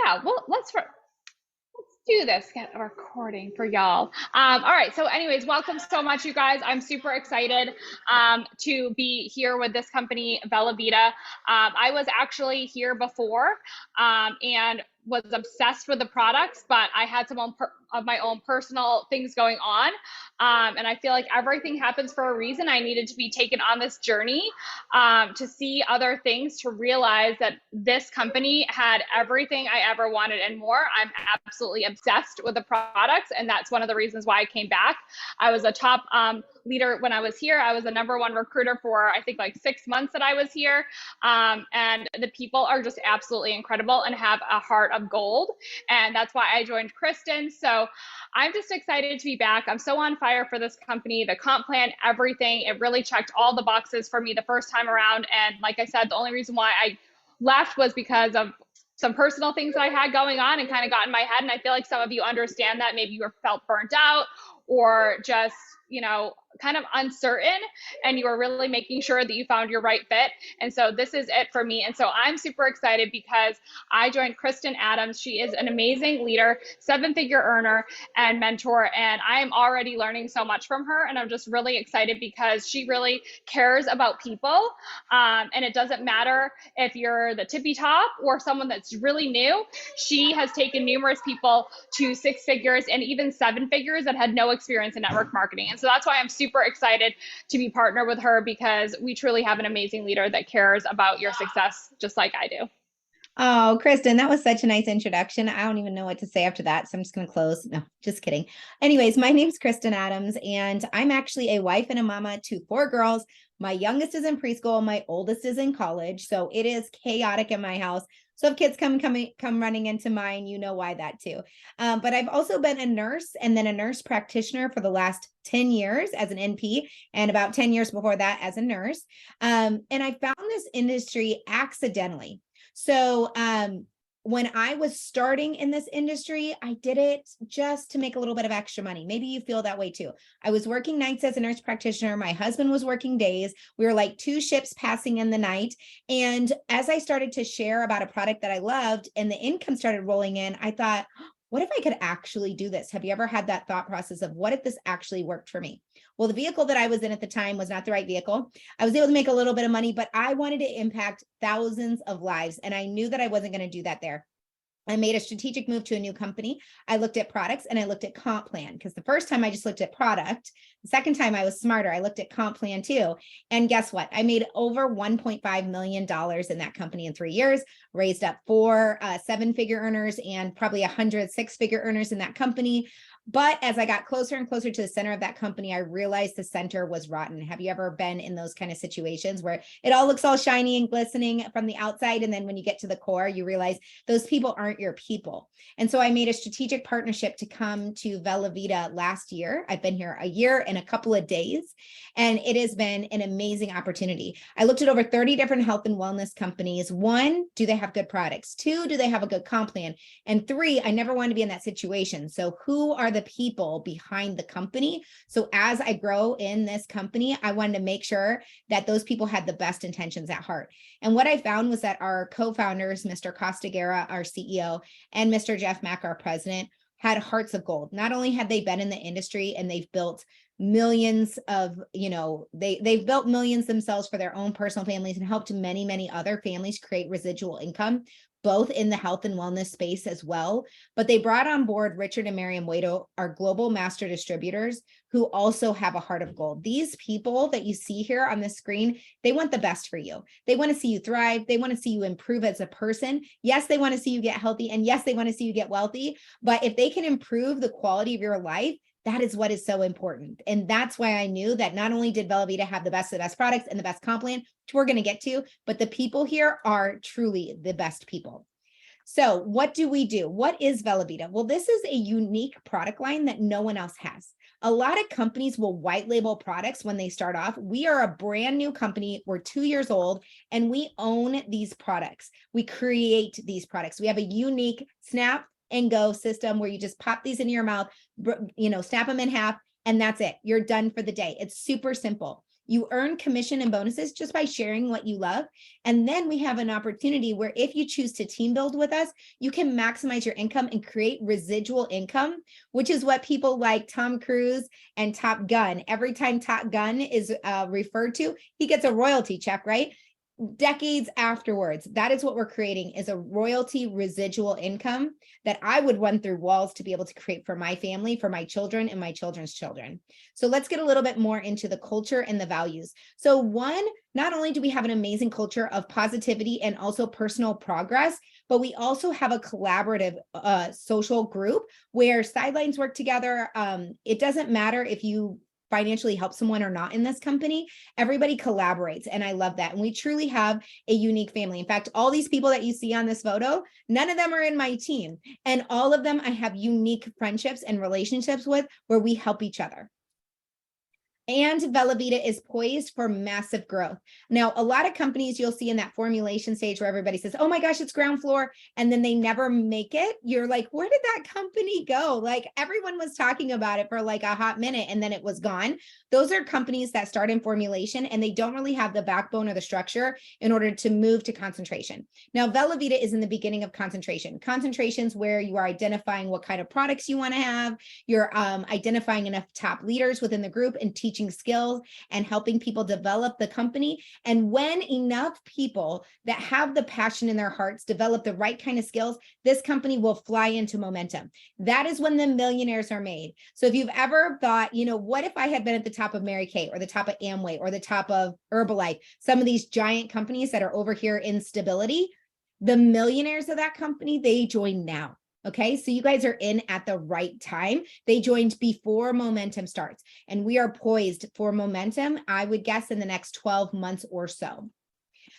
Yeah, well, let's do this. Get a recording for y'all. All right. So, anyways, welcome so much, you guys. I'm super excited to be here with this company, Bella Vita. I was actually here before and was obsessed with the products, but I had some of my own personal things going on. And I feel like everything happens for a reason. I needed to be taken on this journey to see other things, to realize that this company had everything I ever wanted and more. I'm absolutely obsessed with the products, and that's one of the reasons why I came back. I was a top leader when I was here. I was the number one recruiter for, I think, like 6 months that I was here. And the people are just absolutely incredible and have a heart of gold. And that's why I joined Krystan. So I'm just excited to be back. I'm so on fire for this company, the comp plan, everything. It really checked all the boxes for me the first time around. And like I said, the only reason why I left was because of some personal things that I had going on and kind of got in my head. And I feel like some of you understand that. Maybe you felt burnt out or just, kind of uncertain, and you were really making sure that you found your right fit. And so this is it for me. And so I'm super excited because I joined Krystan Adams. She is an amazing leader, 7-figure earner and mentor. And I am already learning so much from her. And I'm just really excited because she really cares about people. And it doesn't matter if you're the tippy top or someone that's really new. She has taken numerous people to 6 figures and even 7 figures that had no experience in network marketing. And so that's why I'm super excited to be partnered with her, because we truly have an amazing leader that cares about your success just like I do. Oh, Krystan, that was such a nice introduction. I don't even know what to say after that, so I'm just going to close. No, just kidding. Anyways, my name's Krystan Adams, and I'm actually a wife and a mama to 4 girls. My youngest is in preschool. My oldest is in college. So it is chaotic in my house. So if kids come running into mine, you know why that too. But I've also been a nurse and then a nurse practitioner for the last 10 years as an NP, and about 10 years before that as a nurse. And I found this industry accidentally. So when I was starting in this industry, I did it just to make a little bit of extra money. Maybe you feel that way too. I was working nights as a nurse practitioner. My husband was working days. We were like 2 ships passing in the night. And as I started to share about a product that I loved and the income started rolling in, I thought, what if I could actually do this? Have you ever had that thought process of what if this actually worked for me? Well, the vehicle that I was in at the time was not the right vehicle. I was able to make a little bit of money, but I wanted to impact thousands of lives. And I knew that I wasn't going to do that there. I made a strategic move to a new company. I looked at products and I looked at comp plan, because the first time I just looked at product. The second time I was smarter. I looked at comp plan too. And guess what? I made over $1.5 million in that company in 3 years, raised up 4 7-figure earners and probably 100 6-figure earners in that company. But as I got closer and closer to the center of that company, I realized the center was rotten. Have you ever been in those kind of situations where it all looks all shiny and glistening from the outside, and then when you get to the core, you realize those people aren't your people? And so I made a strategic partnership to come to Bella Vita last year. I've been here a year and a couple of days, and it has been an amazing opportunity. I looked at over 30 different health and wellness companies. 1, do they have good products? 2, do they have a good comp plan? And 3, I never wanted to be in that situation. So who are the people behind the company? So as I grow in this company, I wanted to make sure that those people had the best intentions at heart. And what I found was that our co-founders, Mr. Costa Guerra, our CEO, and Mr. Jeff Mack, our president, had hearts of gold. Not only had they been in the industry and they've built millions of, they've built millions themselves for their own personal families and helped many, many other families create residual income, both in the health and wellness space as well. But they brought on board Richard and Miriam Waito, our global master distributors, who also have a heart of gold. These people that you see here on the screen, they want the best for you. They want to see you thrive. They want to see you improve as a person. Yes, they want to see you get healthy. And yes, they want to see you get wealthy. But if they can improve the quality of your life, that is what is so important. And that's why I knew that not only did Bella Vita have the best of the best products and the best comp plan, which we're going to get to, but the people here are truly the best people. So what do we do? What is Bella Vita? Well, this is a unique product line that no one else has. A lot of companies will white label products when they start off. We are a brand new company. We're 2 years old and we own these products. We create these products. We have a unique snap and go system where you just pop these into your mouth, snap them in half, and that's it. You're done for the day. It's super simple. You earn commission and bonuses just by sharing what you love. And then we have an opportunity where if you choose to team build with us, you can maximize your income and create residual income, which is what people like Tom Cruise and Top Gun, every time Top Gun is referred to, he gets a royalty check, right? Decades afterwards, that is what we're creating, is a royalty residual income that I would run through walls to be able to create for my family, for my children, and my children's children. So let's get a little bit more into the culture and the values. So one, not only do we have an amazing culture of positivity and also personal progress, but we also have a collaborative social group where sidelines work together. It doesn't matter if you financially help someone or not in this company, everybody collaborates. And I love that. And we truly have a unique family. In fact, all these people that you see on this photo, none of them are in my team. And all of them I have unique friendships and relationships with where we help each other. And Velavita is poised for massive growth. Now, a lot of companies you'll see in that formulation stage where everybody says, oh my gosh, it's ground floor, and then they never make it. You're like, where did that company go? Like everyone was talking about it for like a hot minute and then it was gone. Those are companies that start in formulation and they don't really have the backbone or the structure in order to move to concentration. Now, Velavita is in the beginning of concentration. Concentration's where you are identifying what kind of products you want to have. You're identifying enough top leaders within the group and teaching skills and helping people develop the company. And when enough people that have the passion in their hearts develop the right kind of skills, this company will fly into momentum. That is when the millionaires are made. So if you've ever thought, you know, what if I had been at the top of Mary Kay or the top of Amway or the top of Herbalife, some of these giant companies that are over here in stability, the millionaires of that company, they join now. Okay, so you guys are in at the right time. They joined before momentum starts, and we are poised for momentum, I would guess, in the next 12 months or so.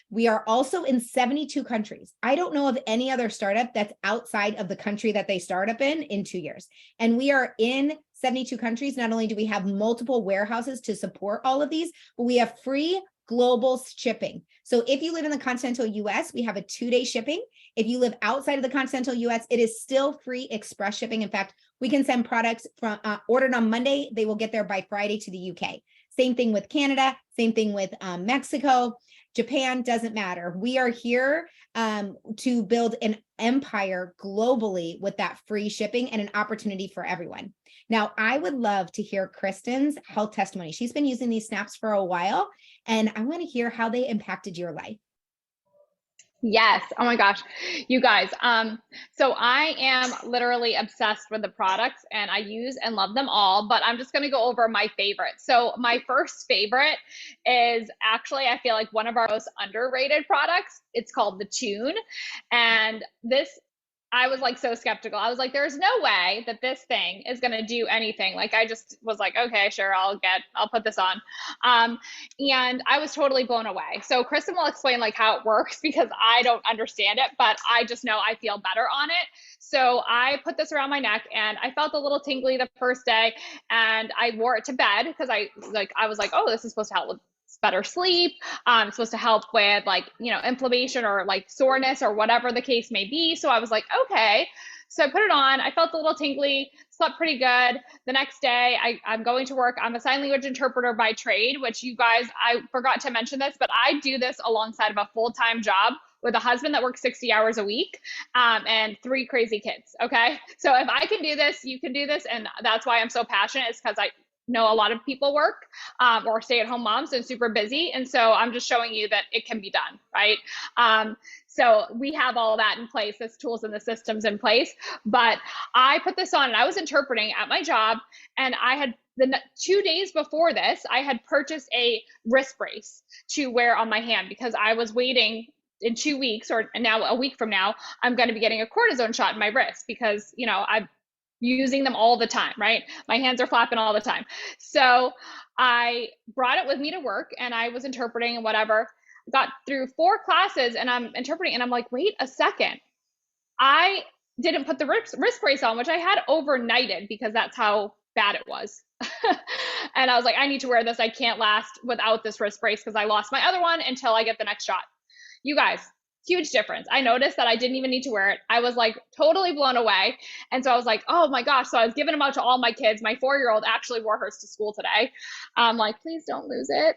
We are also in 72 countries. I don't know of any other startup that's outside of the country that they start up in 2 years. And we are in 72 countries. Not only do we have multiple warehouses to support all of these, but we have free global shipping. So if you live in the continental US, we have a 2-day shipping. If you live outside of the continental US, it is still free express shipping. In fact, we can send products from ordered on Monday. They will get there by Friday to the UK. Same thing with Canada, same thing with Mexico, Japan, doesn't matter. We are here to build an empire globally with that free shipping and an opportunity for everyone. Now, I would love to hear Krystan's health testimony. She's been using these snaps for a while, and I want to hear how they impacted your life. Yes. Oh my gosh. You guys. So I am literally obsessed with the products and I use and love them all, but I'm just going to go over my favorite. So my first favorite is actually, I feel like one of our most underrated products. It's called the Tune. And this, I was like so skeptical. I was like, there's no way that this thing is going to do anything. Like I just was like, okay, sure, I'll put this on. And I was totally blown away. So Kristen will explain like how it works because I don't understand it, but I just know I feel better on it. So I put this around my neck and I felt a little tingly the first day and I wore it to bed because I was like, oh, this is supposed to help with better sleep. It's supposed to help with like, inflammation or like soreness or whatever the case may be. So I was like, okay. So I put it on. I felt a little tingly, slept pretty good. The next day, I'm going to work. I'm a sign language interpreter by trade, which you guys, I forgot to mention this, but I do this alongside of a full-time job with a husband that works 60 hours a week and 3 crazy kids. Okay. So if I can do this, you can do this. And that's why I'm so passionate, is because I know a lot of people work or stay-at-home moms and super busy. And so I'm just showing you that it can be done, right? So we have all that in place, this tools and the systems in place. But I put this on and I was interpreting at my job, and I had the 2 days before this, I had purchased a wrist brace to wear on my hand because I was waiting in 2 weeks, or now a week from now, I'm going to be getting a cortisone shot in my wrist because, I'm using them all the time, right? My hands are flapping all the time. So I brought it with me to work and I was interpreting and whatever. Got through 4 classes and I'm interpreting and I'm like, wait a second. I didn't put the wrist brace on, which I had overnighted because that's how bad it was. And I was like, I need to wear this. I can't last without this wrist brace because I lost my other one until I get the next shot. You guys, huge difference. I noticed that I didn't even need to wear it. I was like totally blown away. And so I was like, oh my gosh. So I was giving them out to all my kids. My 4-year-old actually wore hers to school today. Like, please don't lose it.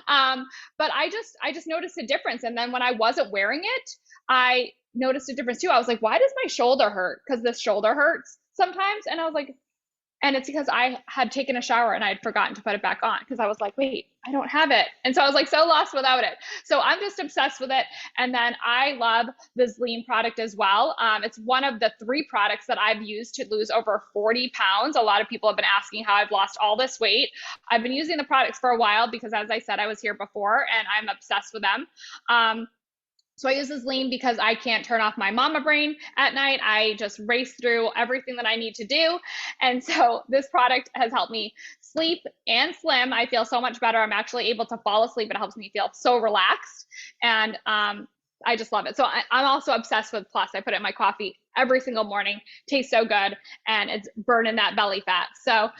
But I just noticed a difference. And then when I wasn't wearing it, I noticed a difference too. I was like, why does my shoulder hurt? Because this shoulder hurts sometimes. And I was like, and it's because I had taken a shower and I had forgotten to put it back on because I was like, wait, I don't have it. And so I was like so lost without it. So I'm just obsessed with it. And then I love this lean product as well. It's one of the 3 products that I've used to lose over 40 pounds. A lot of people have been asking how I've lost all this weight. I've been using the products for a while because, as I said, I was here before and I'm obsessed with them. So I use this lean because I can't turn off my mama brain at night. I just race through everything that I need to do. And so this product has helped me sleep and slim. I feel so much better. I'm actually able to fall asleep. It helps me feel so relaxed. And I just love it. So I'm also obsessed with Plus. I put it in my coffee every single morning. Tastes so good. And it's burning that belly fat. So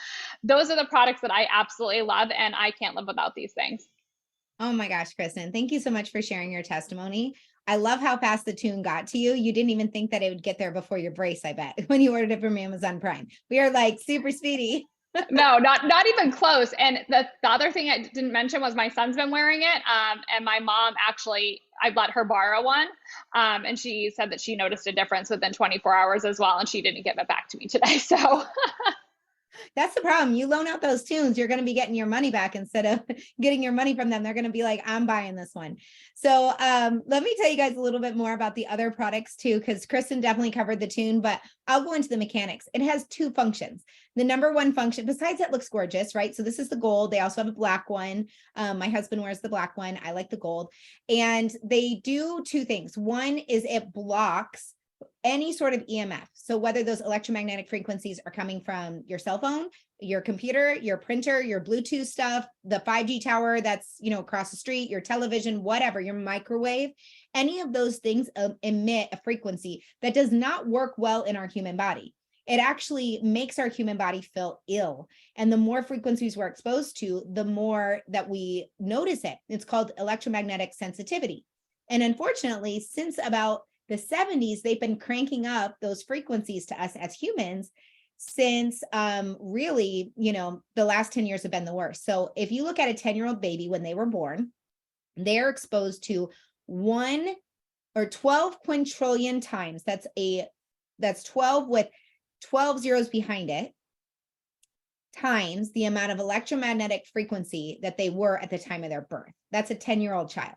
those are the products that I absolutely love. And I can't live without these things. Oh my gosh, Krystan, thank you so much for sharing your testimony. I love how fast the tune got to you. You didn't even think that it would get there before your brace, I bet, when you ordered it from Amazon Prime. We are like super speedy. No, not even close. And the other thing I didn't mention was my son's been wearing it. And my mom actually, I let her borrow one. And she said that she noticed a difference within 24 hours as well. And she didn't give it back to me today. So That's the problem. You loan out those tunes, you're going to be getting your money back instead of getting your money from them. They're going to be like, I'm buying this one. So let me tell you guys a little bit more about the other products too, because Krystan definitely covered the tune, but I'll go into the mechanics. It has 2 functions. The number 1 function, besides it looks gorgeous, right? So this is the gold. They also have a black one. My husband wears the black one. I like the gold. And they do 2 things. One is it blocks any sort of EMF. So whether those electromagnetic frequencies are coming from your cell phone, your computer, your printer, your Bluetooth stuff, the 5G tower that's, across the street, your television, whatever, your microwave, any of those things emit a frequency that does not work well in our human body. It actually makes our human body feel ill. And the more frequencies we're exposed to, the more that we notice it. It's called electromagnetic sensitivity. And unfortunately, since about the 70s, they've been cranking up those frequencies to us as humans since really, the last 10 years have been the worst. So if you look at a 10-year-old baby when they were born, they're exposed to 1 or 12 quintillion times. That's 12 with 12 zeros behind it, times the amount of electromagnetic frequency that they were at the time of their birth. That's a 10-year-old child.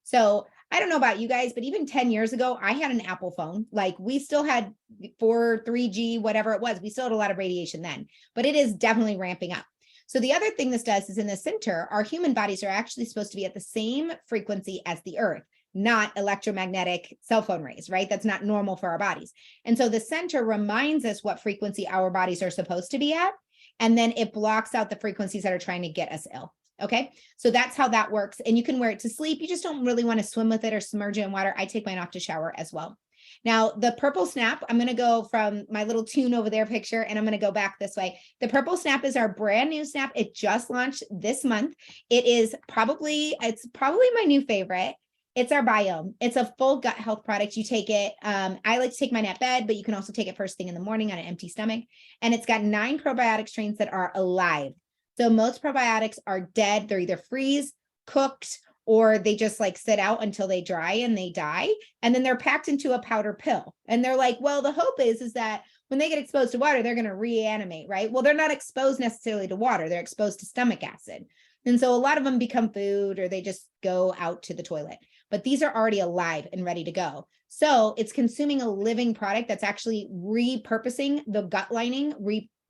So I don't know about you guys, but even 10 years ago, I had an Apple phone. Like we still had 3G, whatever it was. We still had a lot of radiation then, but it is definitely ramping up. So the other thing this does is in the center, our human bodies are actually supposed to be at the same frequency as the earth, not electromagnetic cell phone rays, right? That's not normal for our bodies. And so the center reminds us what frequency our bodies are supposed to be at. And then it blocks out the frequencies that are trying to get us ill. Okay, so that's how that works. And you can wear it to sleep. You just don't really want to swim with it or submerge it in water. I take mine off to shower as well. Now, the purple snap, I'm going to go from my little tune over there picture, and I'm going to go back this way. The purple snap is our brand new snap. It just launched this month. It's probably my new favorite. It's our Biome. It's a full gut health product. You take it. I like to take mine at bed, but you can also take it first thing in the morning on an empty stomach. And it's got 9 probiotic strains that are alive. So most probiotics are dead. They're either freeze, cooked, or they just like sit out until they dry and they die. And then they're packed into a powder pill. And they're like, well, the hope is that when they get exposed to water, they're going to reanimate, right? Well, they're not exposed necessarily to water. They're exposed to stomach acid. And so a lot of them become food or they just go out to the toilet. But these are already alive and ready to go. So it's consuming a living product that's actually repurposing the gut lining,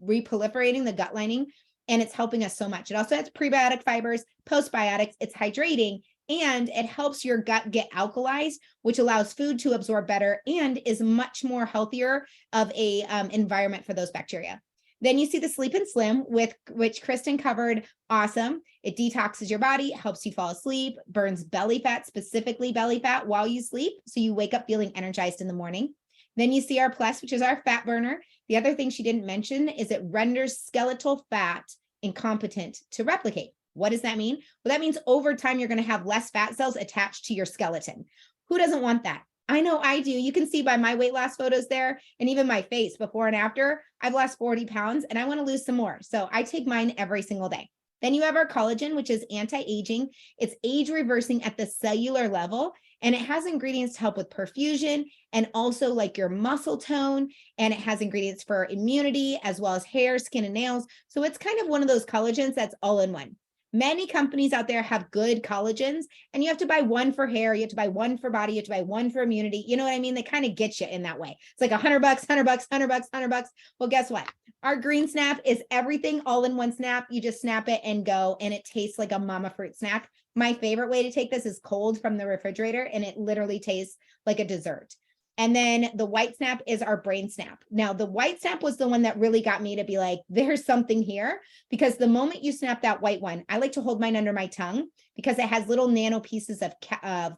reproliferating the gut lining. And it's helping us so much. It also has prebiotic fibers, postbiotics, it's hydrating, and it helps your gut get alkalized, which allows food to absorb better and is much more healthier of a environment for those bacteria. Then you see the Sleep and Slim, which Krystan covered. Awesome. It detoxes your body, helps you fall asleep, burns belly fat, specifically belly fat while you sleep. So you wake up feeling energized in the morning. Then you see our Plus, which is our fat burner. The other thing she didn't mention is it renders skeletal fat incompetent to replicate. What does that mean? Well, that means over time, you're going to have less fat cells attached to your skeleton. Who doesn't want that? I know I do. You can see by my weight loss photos there and even my face before and after, I've lost 40 pounds and I want to lose some more. So I take mine every single day. Then you have our collagen, which is anti-aging. It's age reversing at the cellular level, and it has ingredients to help with perfusion and also like your muscle tone. And it has ingredients for immunity as well as hair, skin, and nails. So it's kind of one of those collagens that's all in one. Many companies out there have good collagens, and you have to buy one for hair, you have to buy one for body, you have to buy one for immunity. You know what I mean? They kind of get you in that way. It's like $100, $100, $100, $100. Well, guess what? Our green snap is everything all in one snap. You just snap it and go, and it tastes like a mama fruit snack. My favorite way to take this is cold from the refrigerator, and it literally tastes like a dessert. And then the white snap is our brain snap. Now, the white snap was the one that really got me to be like, there's something here, because the moment you snap that white one, I like to hold mine under my tongue because it has little nano pieces of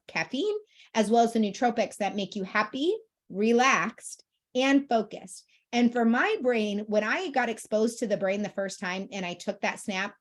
caffeine, as well as the nootropics that make you happy, relaxed, and focused. And for my brain, when I got exposed to the brain the first time and I took that snap,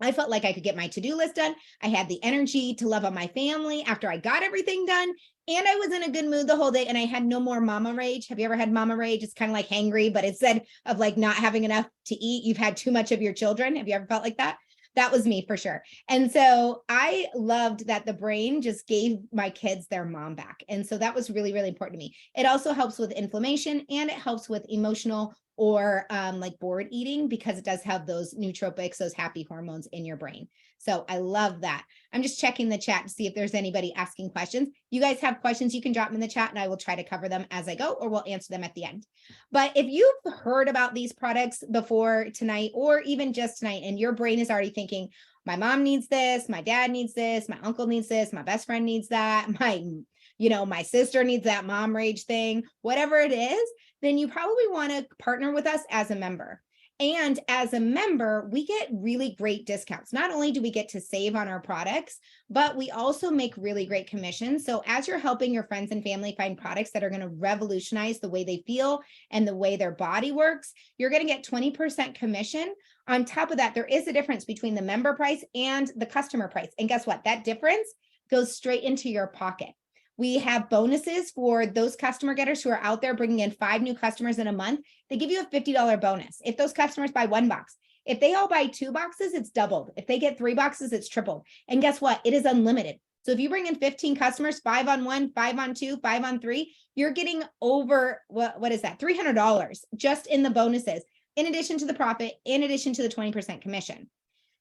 I felt like I could get my to-do list done. I had the energy to love on my family after I got everything done. And I was in a good mood the whole day, and I had no more mama rage. Have you ever had mama rage? It's kind of like hangry, but instead of like not having enough to eat, you've had too much of your children. Have you ever felt like that? That was me for sure. And so I loved that the brain just gave my kids their mom back. And so that was really, really important to me. It also helps with inflammation, and it helps with emotional or like bored eating, because it does have those nootropics, those happy hormones in your brain. So I love that. I'm just checking the chat to see if there's anybody asking questions. You guys have questions, you can drop them in the chat and I will try to cover them as I go, or we'll answer them at the end. But if you've heard about these products before tonight, or even just tonight, and your brain is already thinking, my mom needs this, my dad needs this, my uncle needs this, my best friend needs that, my sister needs that mom rage thing, whatever it is, then you probably want to partner with us as a member. And as a member, we get really great discounts. Not only do we get to save on our products, but we also make really great commissions. So as you're helping your friends and family find products that are going to revolutionize the way they feel and the way their body works, you're going to get 20% commission. On top of that, there is a difference between the member price and the customer price. And guess what? That difference goes straight into your pocket. We have bonuses for those customer getters who are out there bringing in 5 new customers in a month. They give you a $50 bonus. If those customers buy 1 box, if they all buy 2 boxes, it's doubled. If they get 3 boxes, it's tripled. And guess what? It is unlimited. So if you bring in 15 customers, 5 on 1, 5 on 2, 5 on 3, you're getting over, what is that? $300 just in the bonuses, in addition to the profit, in addition to the 20% commission.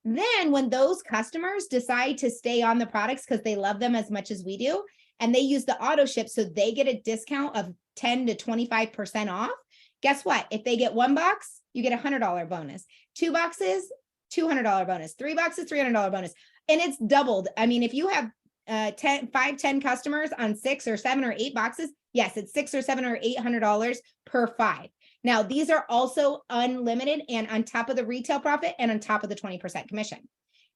Then when those customers decide to stay on the products because they love them as much as we do, and they use the auto ship, so they get a discount of 10 to 25% off. Guess what? If they get 1 box, you get a $100 bonus. 2 boxes, $200 bonus. 3 boxes, $300 bonus. And it's doubled. I mean, if you have 10 customers on 6 or 7 or 8 boxes, yes, it's $600 or $700 or $800 per 5. Now, these are also unlimited and on top of the retail profit and on top of the 20% commission.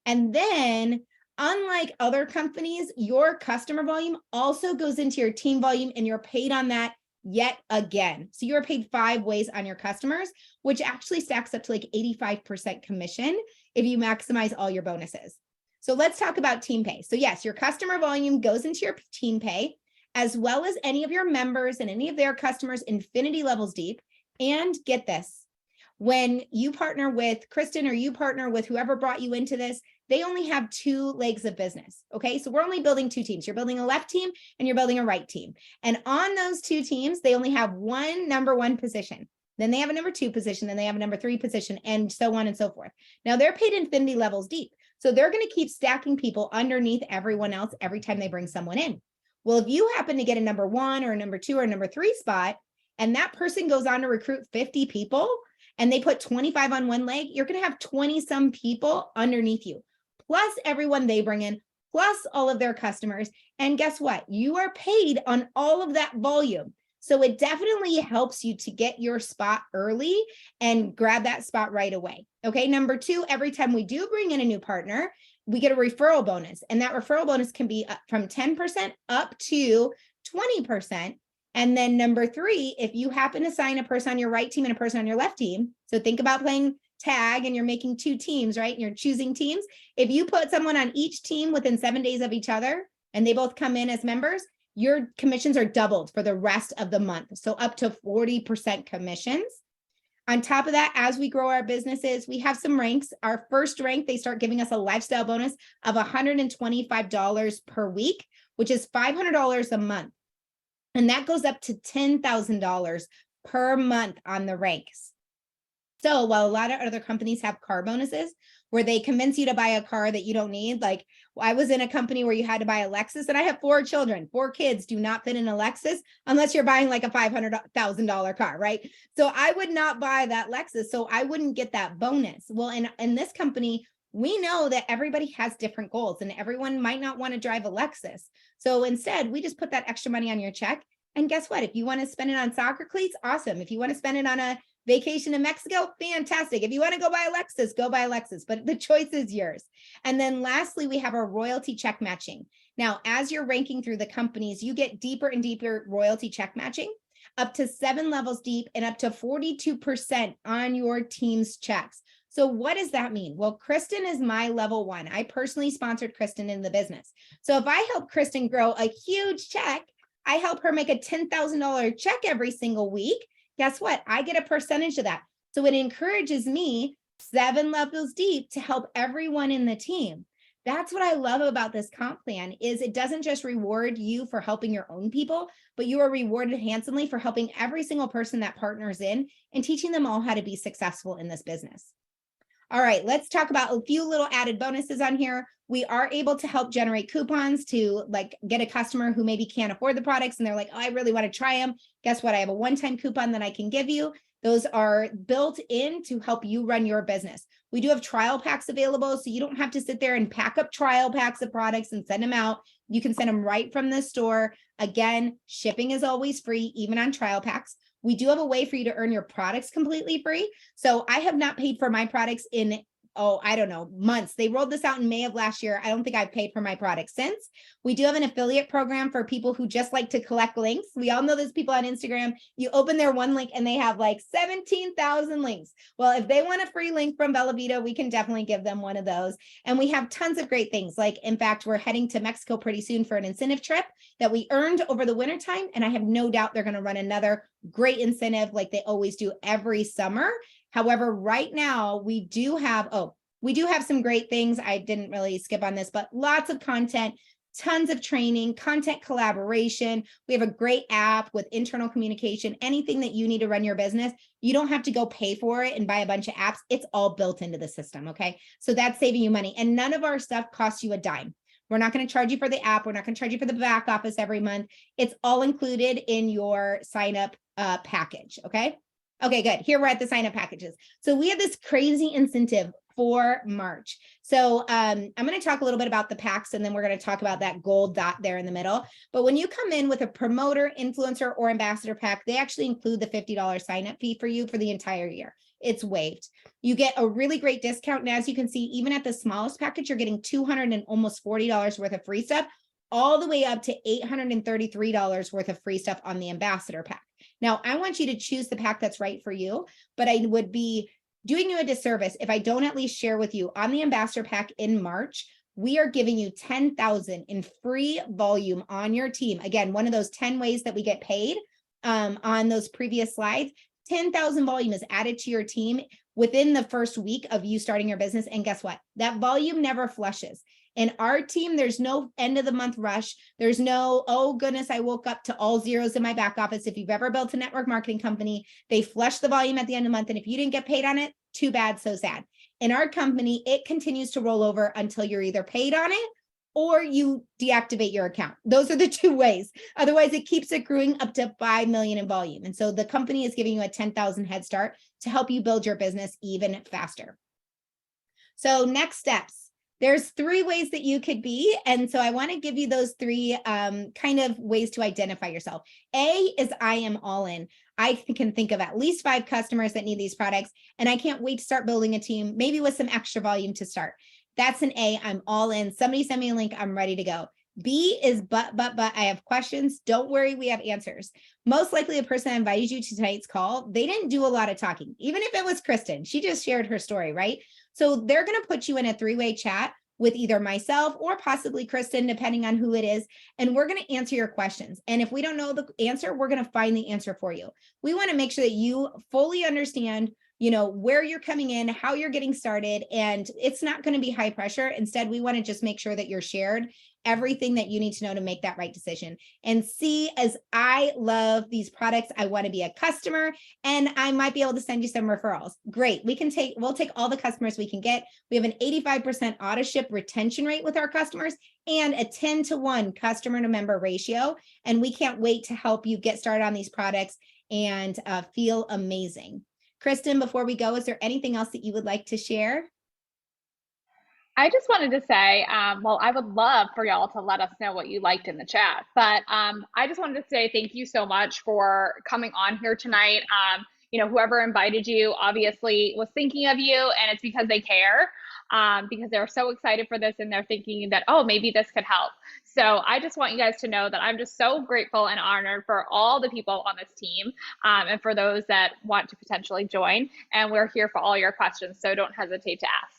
And then, unlike other companies, your customer volume also goes into your team volume, and you're paid on that yet again. So you're paid 5 ways on your customers, which actually stacks up to like 85% commission if you maximize all your bonuses. So let's talk about team pay. So yes, your customer volume goes into your team pay, as well as any of your members and any of their customers infinity levels deep. And get this, when you partner with Krystan or you partner with whoever brought you into this, they only have 2 legs of business. Okay. So we're only building 2 teams. You're building a left team and you're building a right team. And on those 2 teams, they only have one number 1 position. Then they have a number 2 position. Then they have a number 3 position, and so on and so forth. Now they're paid infinity levels deep. So they're going to keep stacking people underneath everyone else every time they bring someone in. Well, if you happen to get a number 1 or a number 2 or a number 3 spot, and that person goes on to recruit 50 people, and they put 25 on one leg, you're going to have 20 some people underneath you, plus everyone they bring in, plus all of their customers. And guess what? You are paid on all of that volume. So it definitely helps you to get your spot early and grab that spot right away. Okay. Number 2, every time we do bring in a new partner, we get a referral bonus. And that referral bonus can be from 10% up to 20%. And then number 3, if you happen to sign a person on your right team and a person on your left team, so think about playing tag and you're making 2 teams, right? And you're choosing teams. If you put someone on each team within 7 days of each other and they both come in as members, your commissions are doubled for the rest of the month. So up to 40% commissions. On top of that, as we grow our businesses, we have some ranks. Our first rank, they start giving us a lifestyle bonus of $125 per week, which is $500 a month. And that goes up to $10,000 per month on the ranks. So while a lot of other companies have car bonuses where they convince you to buy a car that you don't need, like I was in a company where you had to buy a Lexus, and I have 4 children, 4 kids do not fit in a Lexus unless you're buying like a $500,000 car, right? So I would not buy that Lexus, so I wouldn't get that bonus. Well, in this company, we know that everybody has different goals and everyone might not want to drive a Lexus. So instead, we just put that extra money on your check. And guess what? If you want to spend it on soccer cleats, awesome. If you want to spend it on a vacation in Mexico, fantastic. If you want to go buy a Lexus, go buy a Lexus, but the choice is yours. And then lastly, we have our royalty check matching. Now, as you're ranking through the companies, you get deeper and deeper royalty check matching, up to 7 levels deep and up to 42% on your team's checks. So what does that mean? Well, Krystan is my level 1. I personally sponsored Krystan in the business. So if I help Krystan grow a huge check, I help her make a $10,000 check every single week. Guess what? I get a percentage of that. So it encourages me 7 levels deep to help everyone in the team. That's what I love about this comp plan is it doesn't just reward you for helping your own people, but you are rewarded handsomely for helping every single person that partners in and teaching them all how to be successful in this business. All right, let's talk about a few little added bonuses on here. We are able to help generate coupons to like get a customer who maybe can't afford the products and they're like, oh, I really want to try them. Guess what? I have a one-time coupon that I can give you. Those are built in to help you run your business. We do have trial packs available, so you don't have to sit there and pack up trial packs of products and send them out. You can send them right from the store. Again, shipping is always free, even on trial packs. We do have a way for you to earn your products completely free. So I have not paid for my products in, I don't know, months. They rolled this out in May of last year. I don't think I've paid for my products since. We do have an affiliate program for people who just like to collect links. We all know there's people on Instagram. You open their one link and they have like 17,000 links. Well, if they want a free link from Bella Vita, we can definitely give them one of those. And we have tons of great things. Like, in fact, we're heading to Mexico pretty soon for an incentive trip that we earned over the wintertime. And I have no doubt they're going to run another great incentive like they always do every summer. However, right now we do have some great things. I didn't really skip on this, but lots of content, tons of training, content collaboration. We have a great app with internal communication, anything that you need to run your business. You don't have to go pay for it and buy a bunch of apps. It's all built into the system. Okay. So that's saving you money. And none of our stuff costs you a dime. We're not going to charge you for the app. We're not going to charge you for the back office every month. It's all included in your sign up package. Okay. Okay, good. Here we're at the sign up packages. So we have this crazy incentive for March. So I'm going to talk a little bit about the packs, and then we're going to talk about that gold dot there in the middle. But when you come in with a promoter, influencer, or ambassador pack, they actually include the $50 sign up fee for you for the entire year. It's waived. You get a really great discount. And as you can see, even at the smallest package, you're getting $200 and almost $40 worth of free stuff, all the way up to $833 worth of free stuff on the ambassador pack. Now, I want you to choose the pack that's right for you, but I would be doing you a disservice if I don't at least share with you on the ambassador pack in March, we are giving you 10,000 in free volume on your team. Again, one of those 10 ways that we get paid on those previous slides. 10,000 volume is added to your team within the first week of you starting your business. And guess what? That volume never flushes. In our team, there's no end of the month rush. There's no, oh goodness, I woke up to all zeros in my back office. If you've ever built a network marketing company, they flush the volume at the end of the month. And if you didn't get paid on it, too bad, so sad. In our company, it continues to roll over until you're either paid on it or you deactivate your account. Those are the 2 ways. Otherwise, it keeps accruing up to 5 million in volume. And so the company is giving you a 10,000 head start to help you build your business even faster. So next steps. There's 3 ways that you could be. And so I want to give you those 3 kind of ways to identify yourself. A is I am all in. I can think of at least 5 customers that need these products, and I can't wait to start building a team, maybe with some extra volume to start. That's an A. I'm all in. Somebody send me a link. I'm ready to go. B is but I have questions. Don't worry, we have answers. Most likely the person that invited you to tonight's call, they didn't do a lot of talking. Even if it was Krystan, she just shared her story, right? So they're going to put you in a 3-way chat with either myself or possibly Krystan, depending on who it is. And we're going to answer your questions. And if we don't know the answer, we're going to find the answer for you. We want to make sure that you fully understand, where you're coming in, how you're getting started, and it's not going to be high pressure. Instead, we want to just make sure that you're shared everything that you need to know to make that right decision. And see, as I love these products, I want to be a customer, and I might be able to send you some referrals. Great. We'll take all the customers we can get. We have an 85% auto ship retention rate with our customers and a 10-to-1 customer to member ratio. And we can't wait to help you get started on these products and feel amazing. Krystan, before we go, is there anything else that you would like to share? I just wanted to say, well, I would love for y'all to let us know what you liked in the chat, but I just wanted to say thank you so much for coming on here tonight. Whoever invited you obviously was thinking of you, and it's because they care, because they're so excited for this and they're thinking that, oh, maybe this could help. So I just want you guys to know that I'm just so grateful and honored for all the people on this team, and for those that want to potentially join. And we're here for all your questions, so don't hesitate to ask.